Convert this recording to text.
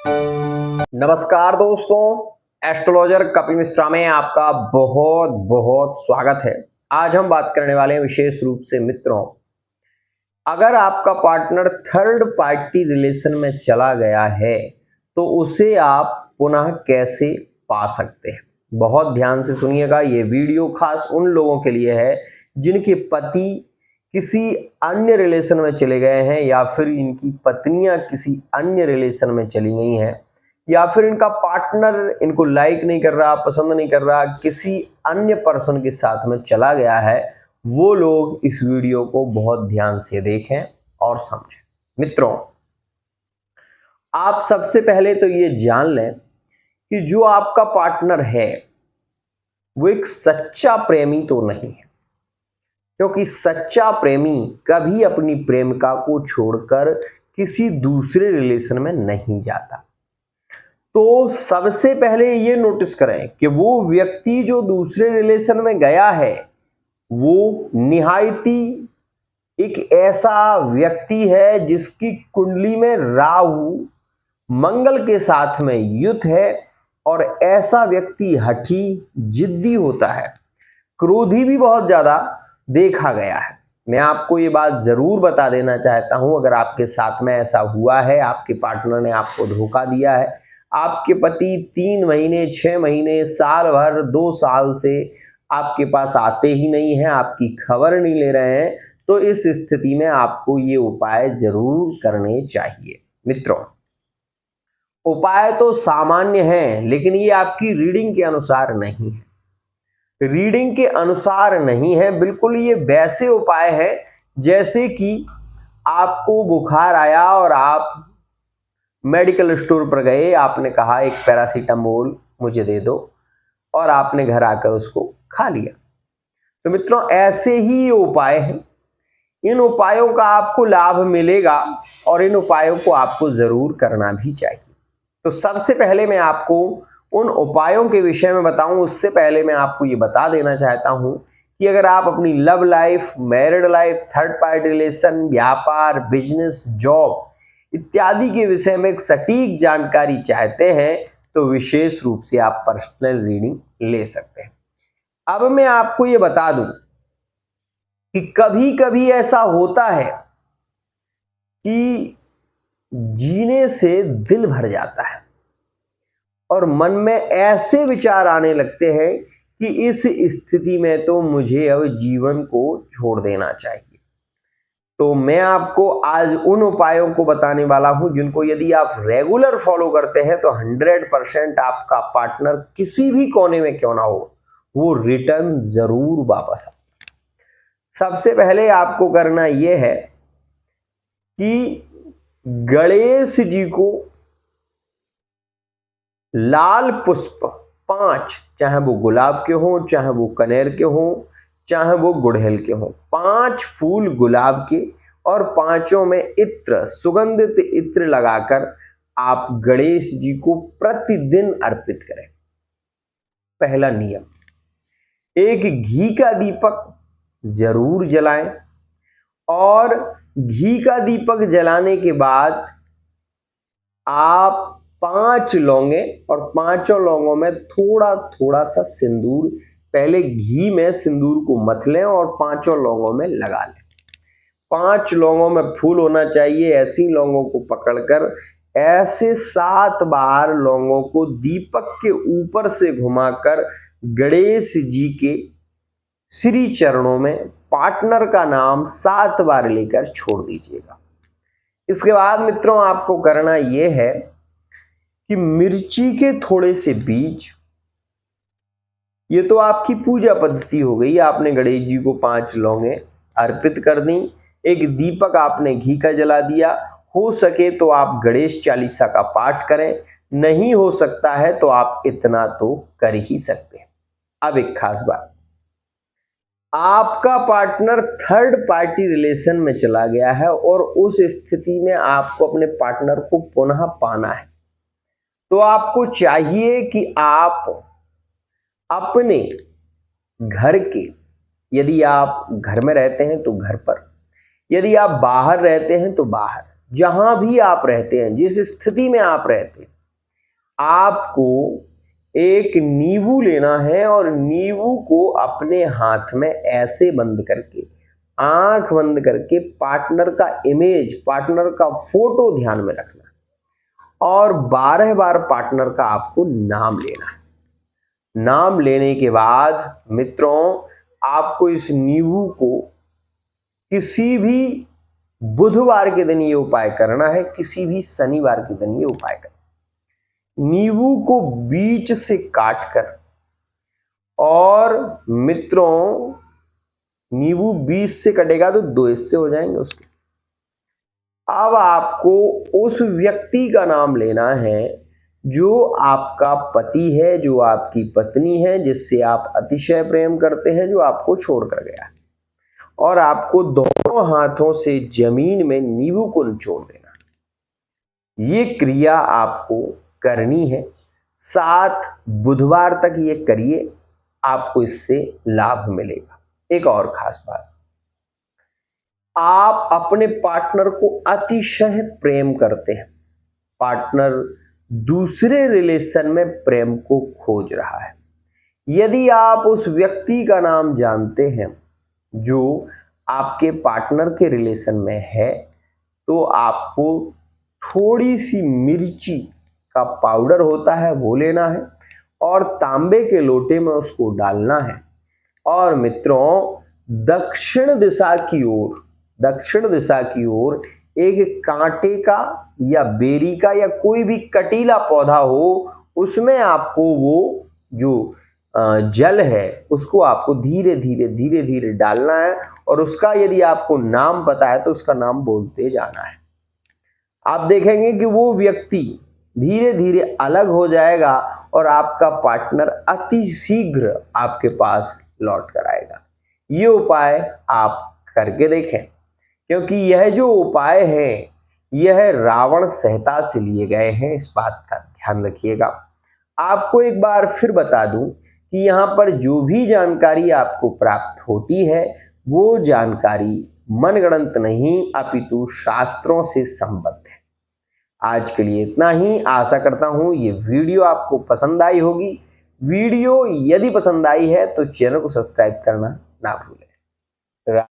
नमस्कार दोस्तों, एस्ट्रोलॉजर कपिल मिश्रा में आपका बहुत बहुत स्वागत है। आज हम बात करने वाले हैं विशेष रूप से मित्रों, अगर आपका पार्टनर थर्ड पार्टी रिलेशन में चला गया है तो उसे आप पुनः कैसे पा सकते हैं। बहुत ध्यान से सुनिएगा, ये वीडियो खास उन लोगों के लिए है जिनके पति किसी अन्य रिलेशन में चले गए हैं या फिर इनकी पत्नियां किसी अन्य रिलेशन में चली गई हैं या फिर इनका पार्टनर इनको लाइक नहीं कर रहा, पसंद नहीं कर रहा, किसी अन्य पर्सन के साथ में चला गया है। वो लोग इस वीडियो को बहुत ध्यान से देखें और समझें। मित्रों, आप सबसे पहले तो ये जान लें कि जो आपका पार्टनर है वो एक सच्चा प्रेमी तो नहीं है, क्योंकि सच्चा प्रेमी कभी अपनी प्रेमिका को छोड़कर किसी दूसरे रिलेशन में नहीं जाता। तो सबसे पहले ये नोटिस करें कि वो व्यक्ति जो दूसरे रिलेशन में गया है वो निहायती एक ऐसा व्यक्ति है जिसकी कुंडली में राहु मंगल के साथ में युत है और ऐसा व्यक्ति हठी जिद्दी होता है, क्रोधी भी बहुत ज्यादा देखा गया है। मैं आपको ये बात जरूर बता देना चाहता हूं, अगर आपके साथ में ऐसा हुआ है, आपके पार्टनर ने आपको धोखा दिया है, आपके पति 3 महीने 6 महीने साल भर 2 साल से आपके पास आते ही नहीं है, आपकी खबर नहीं ले रहे हैं, तो इस स्थिति में आपको ये उपाय जरूर करने चाहिए। मित्रों, उपाय तो सामान्य है लेकिन ये आपकी रीडिंग के अनुसार नहीं है, रीडिंग के अनुसार नहीं है। बिल्कुल ये वैसे उपाय है जैसे कि आपको बुखार आया और आप मेडिकल स्टोर पर गए, आपने कहा एक पैरासीटामोल मुझे दे दो और आपने घर आकर उसको खा लिया। तो मित्रों, ऐसे ही ये उपाय हैं। इन उपायों का आपको लाभ मिलेगा और इन उपायों को आपको जरूर करना भी चाहिए। तो सबसे पहले मैं आपको उन उपायों के विषय में बताऊं, उससे पहले मैं आपको ये बता देना चाहता हूं कि अगर आप अपनी love life, married life, third party relation, व्यापार, बिजनेस, जॉब इत्यादि के विषय में एक सटीक जानकारी चाहते हैं तो विशेष रूप से आप पर्सनल रीडिंग ले सकते हैं। अब मैं आपको ये बता दूं कि कभी कभी ऐसा होता है कि जीने से दिल भर जाता है और मन में ऐसे विचार आने लगते हैं कि इस स्थिति में तो मुझे अब जीवन को छोड़ देना चाहिए। तो मैं आपको आज उन उपायों को बताने वाला हूं जिनको यदि आप रेगुलर फॉलो करते हैं तो 100% आपका पार्टनर किसी भी कोने में क्यों ना हो वो रिटर्न जरूर वापस आ। सबसे पहले आपको करना यह है कि गणेश जी को लाल पुष्प 5, चाहे वो गुलाब के हो, चाहे वो कनेर के हो, चाहे वो गुड़हल के हो, 5 फूल गुलाब के और 5 में इत्र, सुगंधित इत्र लगाकर आप गणेश जी को प्रतिदिन अर्पित करें। पहला नियम, एक घी का दीपक जरूर जलाएं और घी का दीपक जलाने के बाद आप 5 लौंगे और 5 लौंगों में थोड़ा थोड़ा सा सिंदूर, पहले घी में सिंदूर को मथ लें और 5 लौंगों में लगा लें। 5 लौंगों में फूल होना चाहिए। ऐसी लौंगों को पकड़कर ऐसे 7 बार लौंगों को दीपक के ऊपर से घुमाकर गणेश जी के श्री चरणों में पार्टनर का नाम 7 बार लेकर छोड़ दीजिएगा। इसके बाद मित्रों आपको करना यह है कि मिर्ची के थोड़े से बीज, ये तो आपकी पूजा पद्धति हो गई, आपने गणेश जी को 5 लौंगे अर्पित कर दी, एक दीपक आपने घी का जला दिया। हो सके तो आप गणेश चालीसा का पाठ करें, नहीं हो सकता है तो आप इतना तो कर ही सकते हैं। अब एक खास बात, आपका पार्टनर थर्ड पार्टी रिलेशन में चला गया है और उस स्थिति में आपको अपने पार्टनर को पुनः पाना है, तो आपको चाहिए कि आप अपने घर के, यदि आप घर में रहते हैं तो घर पर, यदि आप बाहर रहते हैं तो बाहर, जहां भी आप रहते हैं, जिस स्थिति में आप रहते हैं, आपको एक नींबू लेना है और नींबू को अपने हाथ में ऐसे बंद करके, आंख बंद करके पार्टनर का इमेज, पार्टनर का फोटो ध्यान में रखना और 12 बार पार्टनर का आपको नाम लेना है। नाम लेने के बाद मित्रों, आपको इस नींबू को किसी भी बुधवार के दिन ये उपाय करना है, किसी भी शनिवार के दिन ये उपाय करना। नींबू को बीच से काटकर, और मित्रों नींबू बीच से कटेगा तो 2 हिस्से हो जाएंगे उसके। अब आपको उस व्यक्ति का नाम लेना है जो आपका पति है, जो आपकी पत्नी है, जिससे आप अतिशय प्रेम करते हैं, जो आपको छोड़कर गया है, और आपको दोनों हाथों से जमीन में नींबू को निचोड़ देना। ये क्रिया आपको करनी है। 7 बुधवार तक ये करिए, आपको इससे लाभ मिलेगा। एक और खास बात, आप अपने पार्टनर को अतिशय प्रेम करते हैं, पार्टनर दूसरे रिलेशन में प्रेम को खोज रहा है। यदि आप उस व्यक्ति का नाम जानते हैं जो आपके पार्टनर के रिलेशन में है, तो आपको थोड़ी सी मिर्ची का पाउडर होता है वो लेना है और तांबे के लोटे में उसको डालना है, और मित्रों दक्षिण दिशा की ओर एक कांटे का या बेरी का या कोई भी कटीला पौधा हो, उसमें आपको वो जो जल है उसको आपको धीरे धीरे डालना है, और उसका यदि आपको नाम पता है तो उसका नाम बोलते जाना है। आप देखेंगे कि वो व्यक्ति धीरे धीरे अलग हो जाएगा और आपका पार्टनर अति शीघ्र आपके पास लौट कर आएगा। ये उपाय आप करके देखें, क्योंकि यह जो उपाय है यह रावण संहिता से लिए गए हैं, इस बात का ध्यान रखिएगा। आपको एक बार फिर बता दूं कि यहाँ पर जो भी जानकारी आपको प्राप्त होती है वो जानकारी मनगढ़ंत नहीं अपितु शास्त्रों से संबद्ध है। आज के लिए इतना ही। आशा करता हूं ये वीडियो आपको पसंद आई होगी। वीडियो यदि पसंद आई है तो चैनल को सब्सक्राइब करना ना भूलें।